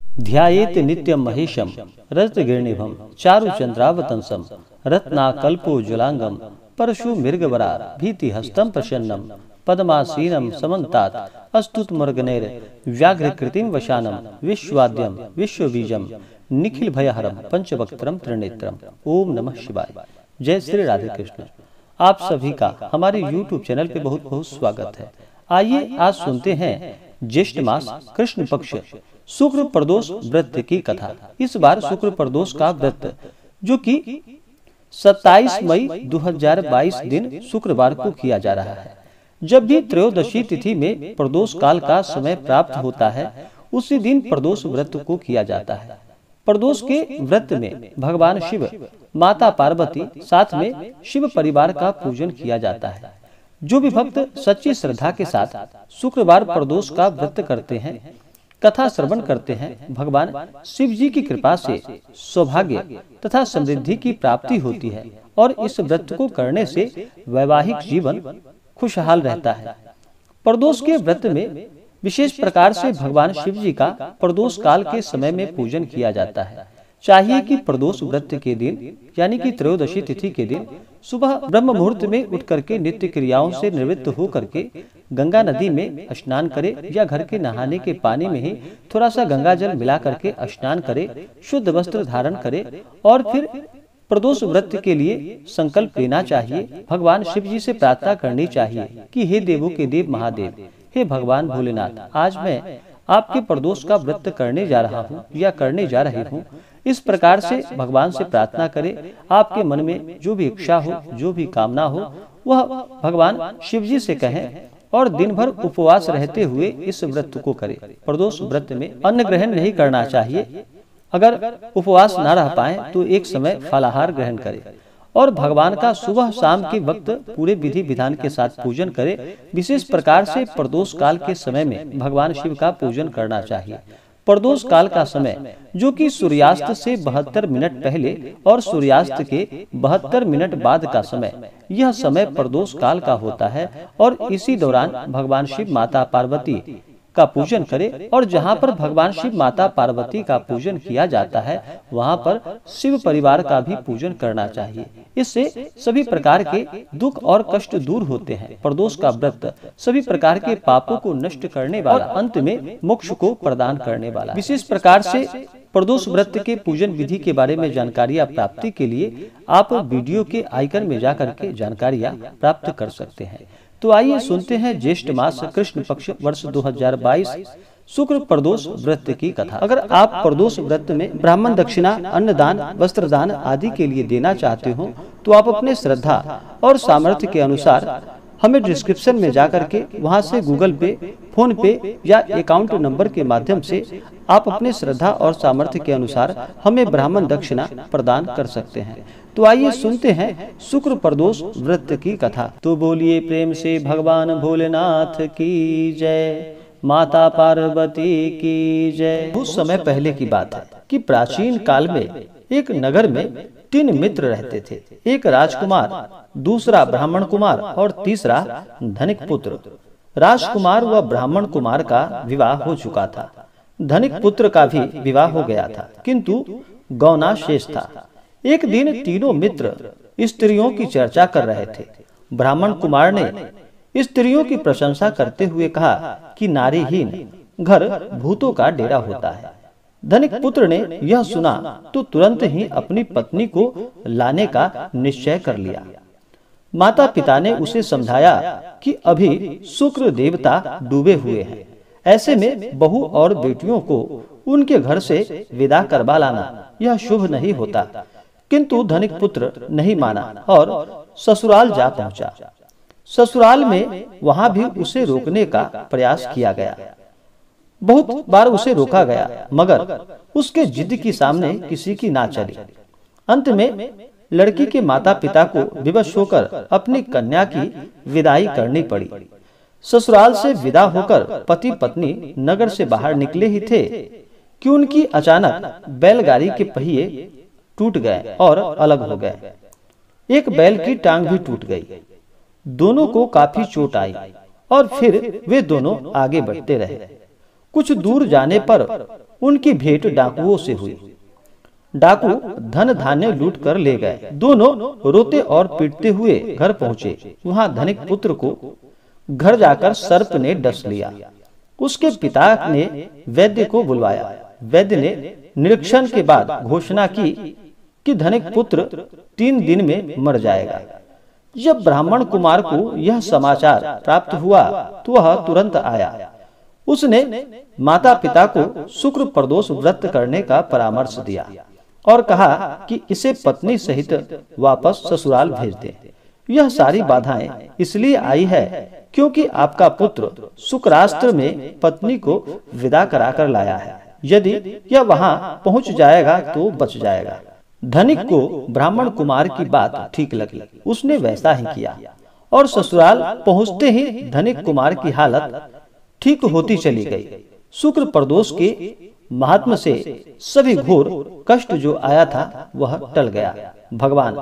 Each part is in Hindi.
ध्यायेत नित्यं महेशं रजतगिरिनिभं चारुचन्द्रावतंसं रत्नाकल्पोज्ज्वलांगं परशु मृगवरा भीतिहस्तं प्रसन्नं पद्मासीनं समन्तात् अस्तुतमुर्गनैर व्याघ्रकृतिं वशानं विश्वाद्यं विश्वबीजं निखिल भयहरं पंचवक्त्रं त्रिनेत्रम। ओम नमः शिवाय। जय श्री राधे कृष्ण। आप सभी का हमारे YouTube चैनल पे बहुत बहुत स्वागत है। आइए आज सुनते हैं ज्येष्ठ मास कृष्ण पक्ष शुक्र प्रदोष व्रत की कथा। इस बार शुक्र प्रदोष का व्रत जो कि 27 मई 2022 दिन शुक्रवार को किया जा रहा है। जब भी त्रयोदशी तिथि में प्रदोष काल का समय प्राप्त होता है उसी दिन प्रदोष व्रत को किया जाता है। प्रदोष के व्रत में भगवान शिव, माता पार्वती साथ में शिव परिवार का पूजन किया जाता है। जो भी भक्त सच्ची श्रद्धा के साथ शुक्रवार प्रदोष का व्रत करते हैं, कथा श्रवण करते हैं, भगवान शिव जी की कृपा से सौभाग्य तथा समृद्धि की प्राप्ति होती है और इस व्रत को करने से वैवाहिक जीवन खुशहाल रहता है। प्रदोष के व्रत में विशेष प्रकार से भगवान शिव जी का प्रदोष काल के समय में पूजन किया जाता है। चाहिए कि प्रदोष व्रत के दिन यानी कि त्रयोदशी तिथि के दिन सुबह ब्रह्म मुहूर्त में उठ करके नित्य क्रियाओं से निवृत्त हो करके गंगा नदी में स्नान करे या घर के नहाने के पानी में ही थोड़ा सा गंगा जल मिला करके स्नान करे, शुद्ध वस्त्र धारण करे और फिर प्रदोष व्रत के लिए संकल्प लेना चाहिए। भगवान शिव जी से प्रार्थना करनी चाहिए कि हे देवों के देव महादेव, हे भगवान भोलेनाथ, आज मैं आपके प्रदोष का व्रत करने जा रहा हूँ या करने जा रही हूँ। इस प्रकार से भगवान से प्रार्थना करें। आपके मन में जो भी इच्छा हो, जो भी कामना हो, वह भगवान शिव जी से कहें और दिन भर उपवास रहते हुए इस व्रत को करें। प्रदोष व्रत में अन्न ग्रहण नहीं करना चाहिए। अगर उपवास न रह पाए तो एक समय फलाहार ग्रहण करें और भगवान का सुबह शाम के वक्त पूरे विधि विधान के साथ पूजन करें। विशेष प्रकार से प्रदोष काल के समय में भगवान शिव का पूजन करना चाहिए। प्रदोष काल का समय जो कि सूर्यास्त से 72 मिनट पहले और सूर्यास्त के 72 मिनट बाद का समय, यह समय प्रदोष काल का होता है और इसी दौरान भगवान शिव, माता पार्वती का पूजन करें और जहाँ पर भगवान शिव, माता पार्वती का पूजन किया जाता है वहाँ पर शिव परिवार का भी पूजन करना चाहिए। इससे सभी प्रकार के दुख और कष्ट दूर होते हैं। प्रदोष का व्रत सभी प्रकार के पापों को नष्ट करने वाला और अंत में मोक्ष को प्रदान करने वाला। विशेष प्रकार से प्रदोष व्रत के पूजन विधि के बारे में जानकारियाँ प्राप्ति के लिए आप वीडियो के आइकन में जाकर के जानकारियाँ प्राप्त कर सकते हैं। तो आइए सुनते हैं ज्येष्ठ मास कृष्ण पक्ष वर्ष 2022 शुक्र प्रदोष व्रत की कथा। अगर आप प्रदोष व्रत में ब्राह्मण दक्षिणा, अन्नदान, वस्त्रदान आदि के लिए देना चाहते हो तो आप अपने श्रद्धा और सामर्थ्य के अनुसार हमें डिस्क्रिप्शन में जाकर के वहां से गूगल पे, फोन पे या अकाउंट नंबर के माध्यम से आप अपने श्रद्धा और सामर्थ्य के अनुसार हमें ब्राह्मण दक्षिणा प्रदान कर सकते हैं। तो आइए सुनते हैं शुक्र प्रदोष व्रत की कथा। तो बोलिए प्रेम से भगवान भोलेनाथ की जय, माता पार्वती की जय। कुछ समय पहले की बात है कि प्राचीन काल में एक नगर में 3 मित्र रहते थे। एक राजकुमार, दूसरा ब्राह्मण कुमार और तीसरा धनिक पुत्र। राजकुमार व ब्राह्मण कुमार का विवाह हो चुका था। धनिक पुत्र का भी विवाह हो गया था, किंतु गौना शेष था। एक दिन तीनों मित्र स्त्रियों की चर्चा कर रहे थे। ब्राह्मण कुमार ने स्त्रियों की प्रशंसा करते हुए कहा कि नारीहीन घर भूतों का डेरा होता है। धनिक पुत्र ने यह सुना तो तुरंत ही अपनी पत्नी को लाने का निश्चय कर लिया। माता पिता ने उसे समझाया कि अभी शुक्र देवता डूबे हुए हैं, ऐसे में बहू और बेटियों को उनके घर से विदा करवा लाना यह शुभ नहीं होता। किंतु धनिक पुत्र नहीं माना और ससुराल जा पहुंचा। ससुराल में वहां भी उसे रोकने का प्रयास किया गया। बहुत बार उसे रोका गया मगर उसके जिद की सामने किसी की ना चली। अंत में लड़की के माता पिता को विवश होकर अपनी कन्या की विदाई करनी पड़ी। ससुराल से विदा होकर पति पत्नी नगर से बाहर निकले ही थे कि उनकी अचानक बैलगाड़ी के पहिए टूट गए और अलग हो गए। एक बैल की टांग भी टूट गई। दोनों को काफी चोट आई और फिर वे दोनों आगे बढ़ते रहे। कुछ दूर जाने पर उनकी भेंट डाकुओं से हुई। डाकू धन धान्य लूट कर ले गए। दोनों रोते और पीटते हुए घर पहुंचे। वहां धनिक पुत्र को घर जाकर सर्प ने डस लिया। उसके पिता ने वैद्य को बुलवाया। वैद्य ने निरीक्षण के बाद घोषणा की कि धनिक पुत्र 3 दिन में मर जाएगा। जब ब्राह्मण कुमार को यह समाचार प्राप्त हुआ तो वह तुरंत आया। उसने माता पिता को शुक्र प्रदोष व्रत करने का परामर्श दिया और कहा कि इसे पत्नी सहित वापस ससुराल भेज दें। यह सारी बाधाएं इसलिए आई है क्योंकि आपका पुत्र शुक्रास्त्र में पत्नी को विदा कराकर लाया है। यदि यह वहां पहुंच जाएगा तो बच जाएगा। धनिक को ब्राह्मण कुमार की बात ठीक लगी। उसने वैसा ही किया और ससुराल पहुंचते ही धनिक कुमार की हालत ठीक होती चली गई। शुक्र प्रदोष के महात्म से सभी घोर कष्ट जो आया था वह टल गया। भगवान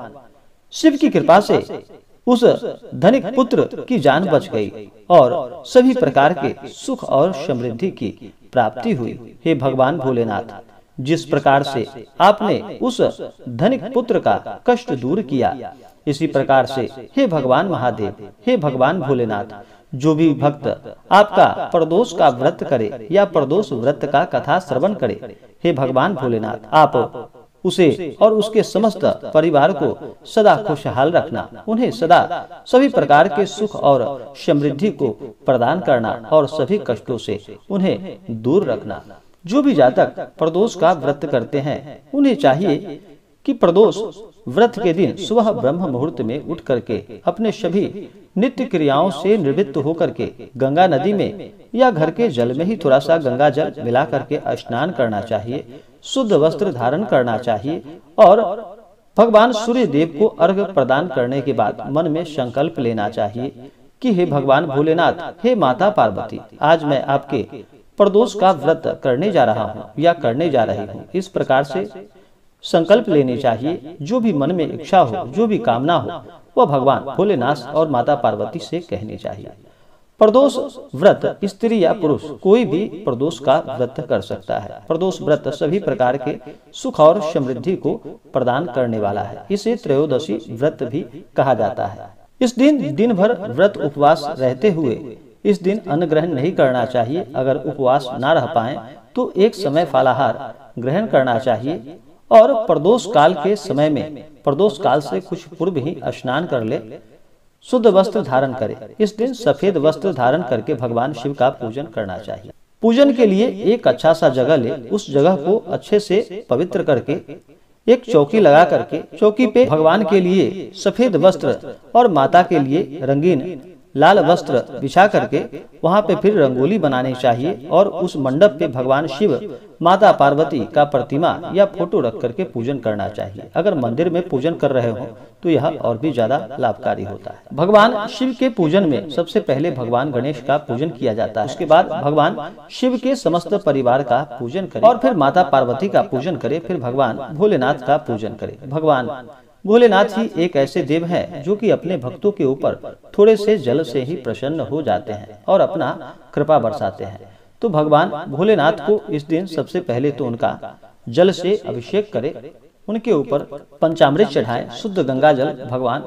शिव की कृपा से उस धनिक पुत्र की जान बच गई और सभी प्रकार के सुख और समृद्धि की प्राप्ति हुई। हे भगवान भोलेनाथ, जिस प्रकार से आपने उस धनिक पुत्र का कष्ट दूर किया, इसी प्रकार से हे भगवान महादेव, हे भगवान भोलेनाथ, जो भी भक्त आपका प्रदोष का व्रत करे या प्रदोष व्रत का कथा श्रवण करे, हे भगवान भोलेनाथ, आप उसे और उसके समस्त परिवार को सदा खुशहाल रखना, उन्हें सदा सभी प्रकार के सुख और समृद्धि को प्रदान करना और सभी कष्टों से उन्हें दूर रखना। जो भी जातक प्रदोष का व्रत करते हैं उन्हें चाहिए कि प्रदोष व्रत के दिन सुबह ब्रह्म मुहूर्त में उठ करके अपने सभी नित्य क्रियाओं से निवृत्त होकर के गंगा नदी में या घर के जल में ही थोड़ा सा गंगा जल मिला करके स्नान करना चाहिए, शुद्ध वस्त्र धारण करना चाहिए और भगवान सूर्य देव को अर्घ्य प्रदान करने के बाद मन में संकल्प लेना चाहिए कि हे भगवान भोलेनाथ, हे माता पार्वती, आज मैं आपके प्रदोष का व्रत करने जा रहा हूँ या करने जा रही हूँ। इस प्रकार से संकल्प लेने चाहिए। जो भी मन में इच्छा हो, जो भी कामना हो, वह भगवान भोलेनाथ और माता पार्वती से कहनी चाहिए। प्रदोष व्रत स्त्री या पुरुष कोई भी प्रदोष का व्रत कर सकता है। प्रदोष व्रत सभी प्रकार के सुख और समृद्धि को प्रदान करने वाला है। इसे त्रयोदशी व्रत भी कहा जाता है। इस दिन दिन भर व्रत उपवास रहते हुए इस दिन अन्न ग्रहण नहीं करना चाहिए। अगर उपवास ना रह पाए तो एक समय फलाहार ग्रहण करना चाहिए और प्रदोष काल के समय में प्रदोष काल से कुछ पूर्व ही स्नान कर ले, शुद्ध वस्त्र धारण करे। इस दिन सफेद वस्त्र धारण करके भगवान शिव का पूजन करना चाहिए। पूजन के लिए एक अच्छा सा जगह ले, उस जगह को अच्छे से पवित्र करके एक चौकी लगा करके चौकी पे भगवान के लिए सफेद वस्त्र और माता के लिए रंगीन लाल वस्त्र बिछा करके वहां पे फिर रंगोली बनानी चाहिए और उस मंडप पे भगवान शिव, माता पार्वती का प्रतिमा या फोटो रख करके पूजन करना चाहिए। अगर मंदिर में पूजन कर रहे हो तो यह और भी ज्यादा लाभकारी होता है। भगवान शिव के पूजन में सबसे पहले भगवान गणेश का पूजन किया जाता है। उसके बाद भगवान शिव के समस्त परिवार का पूजन करे और फिर माता पार्वती का पूजन करे, फिर भगवान भोलेनाथ का पूजन करे। भगवान भोलेनाथ ही एक ऐसे देव हैं जो कि अपने भक्तों के ऊपर थोड़े से जल से ही प्रसन्न हो जाते हैं और अपना कृपा बरसाते हैं। तो भगवान भोलेनाथ को इस दिन सबसे पहले तो उनका जल से अभिषेक करे, उनके ऊपर पंचामृत चढ़ाए, शुद्ध गंगा जल भगवान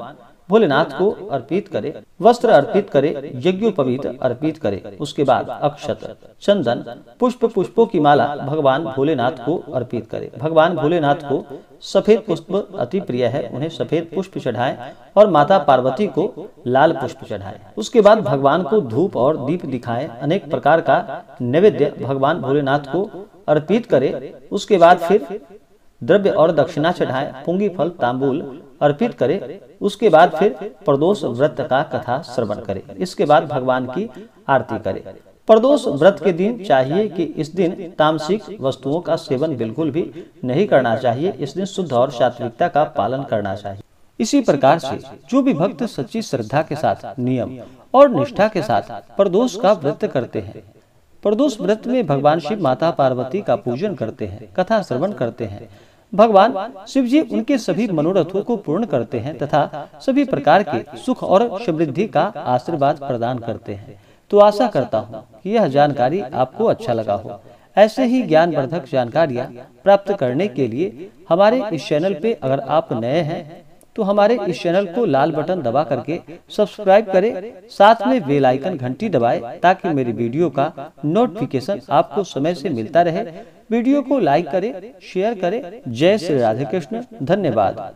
भोलेनाथ को अर्पित करे, वस्त्र अर्पित करे, यज्ञोपवीत अर्पित करे। उसके बाद अक्षत, चंदन, पुष्पों की माला भगवान भोलेनाथ को अर्पित करे। भगवान भोलेनाथ को सफेद पुष्प अति प्रिय है, उन्हें सफेद पुष्प चढ़ाएं और माता पार्वती को लाल पुष्प चढ़ाएं। उसके बाद भगवान को धूप और दीप दिखाएं, अनेक प्रकार का नैवेद्य भगवान भोलेनाथ को अर्पित करे। उसके बाद फिर द्रव्य और दक्षिणा चढ़ाएं, पुंगी फल तांबूल अर्पित करे। उसके बाद फिर प्रदोष व्रत का कथा श्रवण करे। इसके बाद भगवान की आरती करे। प्रदोष व्रत के दिन चाहिए कि इस दिन तामसिक वस्तुओं का सेवन बिल्कुल भी नहीं करना चाहिए। इस दिन शुद्ध और सात्विकता का पालन करना चाहिए। इसी प्रकार से जो भी भक्त सच्ची श्रद्धा के साथ, नियम और निष्ठा के साथ प्रदोष का व्रत करते हैं, प्रदोष व्रत में भगवान शिव, माता पार्वती का पूजन करते हैं, कथा श्रवण करते हैं, भगवान शिव जी उनके सभी मनोरथों को पूर्ण करते हैं तथा सभी प्रकार के सुख और समृद्धि का आशीर्वाद प्रदान करते हैं। तो आशा करता हूँ कि यह जानकारी आपको अच्छा लगा हो। ऐसे ही ज्ञानवर्धक जानकारियाँ प्राप्त करने के लिए हमारे इस चैनल पे अगर आप नए हैं तो हमारे इस चैनल को लाल बटन दबा करके सब्सक्राइब करें, साथ में बेल आइकन घंटी दबाएं ताकि मेरी वीडियो का नोटिफिकेशन आपको समय से मिलता रहे। वीडियो को लाइक करें, शेयर करें। जय श्री राधे कृष्ण। धन्यवाद।